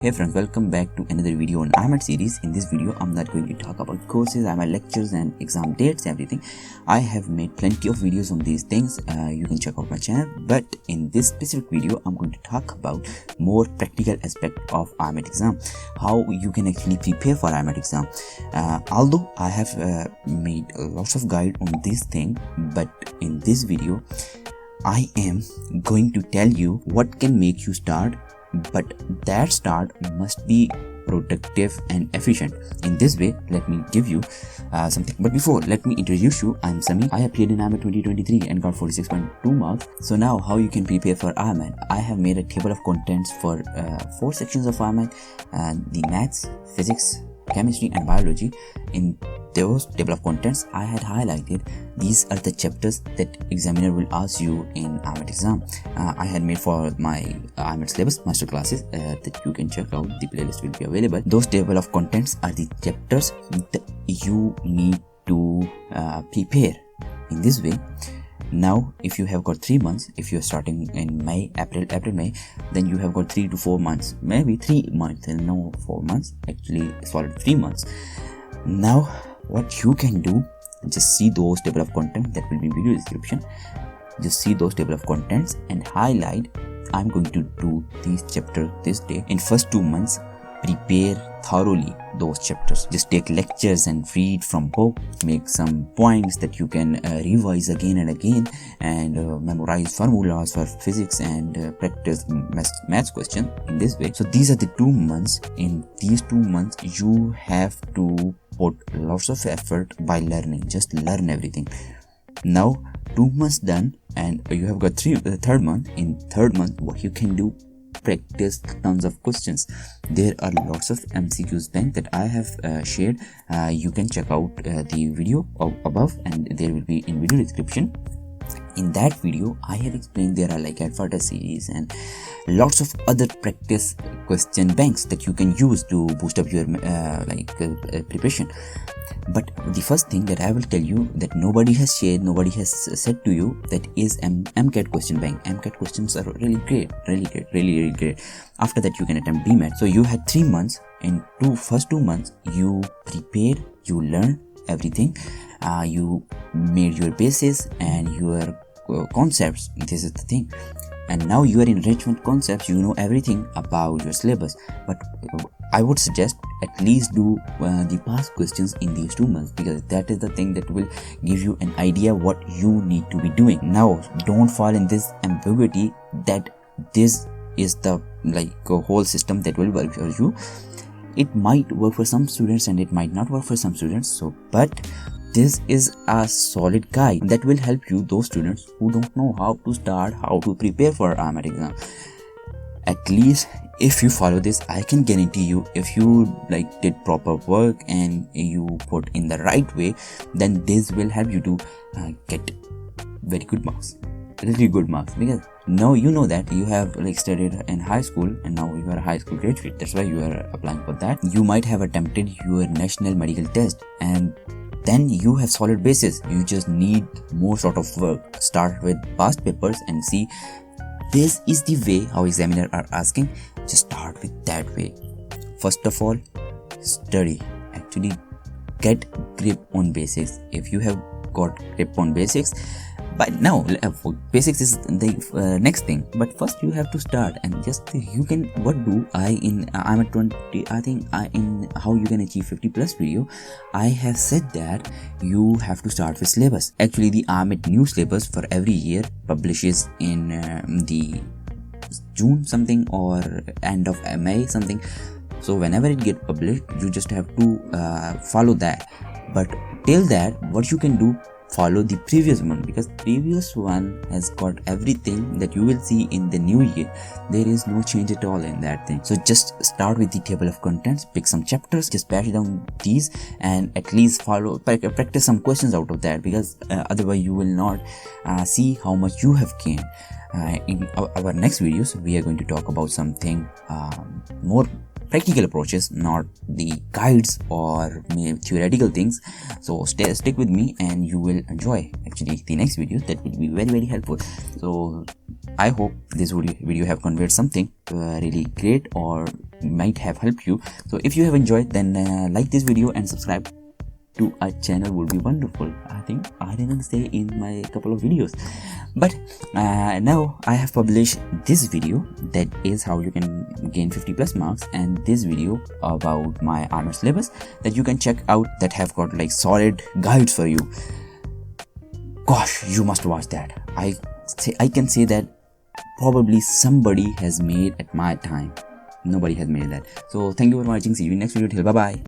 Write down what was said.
Hey friends, welcome back to another video on IMAT series. In this video, I'm not going to talk about courses, IMAT lectures and exam dates, everything. I have made plenty of videos on these things. You can check out my channel. But in this specific video, I'm going to talk about more practical aspect of IMAT exam. How you can actually prepare for IMAT exam. Although I have made lots of guide on this thing, but in this video, I am going to tell you what can make you start, but that start must be productive and efficient. In this way, let me give you something. But before, let me introduce you. I'm Sami. I appeared in IMAT 2023 and got 46.2 marks. So now, how you can prepare for IMAT? I have made a table of contents for 4 sections of IMAT: the maths, physics, chemistry and biology. In those table of contents, I had highlighted these are the chapters that examiner will ask you in IMAT exam. I had made for my IMAT syllabus master classes that you can check out. The playlist will be available. Those table of contents are the chapters that you need to prepare. In this way, now if you have got 3 months, if you're starting in May, April, May, then you have got 3 to 4 months, maybe 3 months, and no 4 months, actually solid 3 months. Now what you can do, just see those table of content that will be in video description. Just see those table of contents and highlight, I'm going to do this chapter this day. In first 2 months, prepare thoroughly those chapters. Just take lectures and read from book, make some points that you can revise again and again, and memorize formulas for physics and practice maths question in this way. So these are the 2 months. In these 2 months, you have to put lots of effort by learning. Just learn everything. Now 2 months done, and you have got third month. In third month, what you can do, practice tons of questions. There are lots of MCQs bank that I have shared. You can check out the video above, and there will be in video description. In that video, I have explained there are like Adverta series and lots of other practice question banks that you can use to boost up your preparation. But the first thing that I will tell you that nobody has shared, nobody has said to you, that is MCAT question bank. MCAT questions are really great, really great. After that, you can attempt BMAT. So you had 3 months. In first 2 months, you prepared, you learned everything. You made your basis and your concepts. This is the thing. And now you are in enrichment concepts. You know everything about your syllabus. But I would suggest at least do the past questions in these 2 months, because that is the thing that will give you an idea what you need to be doing. Now, don't fall in this ambiguity that this is the whole system that will work for you. It might work for some students and it might not work for some students. So, but this is a solid guide that will help you, those students who don't know how to start, how to prepare for IMAT exam. At least if you follow this, I can guarantee you, if you did proper work and you put in the right way, then this will help you to get very good marks, really good marks. Because now you know that you have studied in high school and now you are a high school graduate. That's why you are applying for that. You might have attempted your national medical test, and then you have solid basis. You just need more sort of work. Start with past papers and see this is the way how examiner are asking. Just start with that way. First of all, study. Actually get grip on basics. If you have got grip on basics, but now basics is the next thing. But first you have to start, and just you can I'm at 20. I think in how you can achieve 50 plus video, I have said that you have to start with syllabus. Actually, the IMAT new syllabus for every year publishes in the June something or end of May something. So whenever it get published, you just have to follow that. But till that, what you can do, follow the previous one, because previous one has got everything that you will see in the new year. There is no change at all in that thing. So just start with the table of contents, pick some chapters, just bash down these, and at least practice some questions out of that, because otherwise you will not see how much you have gained. In our next videos, we are going to talk about something more practical approaches, not the guides or theoretical things. So stick with me and you will enjoy actually the next video. That will be very helpful. So I hope this video have conveyed something really great or might have helped you. So if you have enjoyed, then like this video and subscribe to our channel would be wonderful. I think I didn't say in my couple of videos, but now I have published this video that is how you can gain 50+ marks, and this video about my IMAT syllabus that you can check out, that have got like solid guides for you. Gosh, you must watch that. I can say that probably somebody has made at my time. Nobody has made that. So thank you for watching. See you in next video. Till bye bye.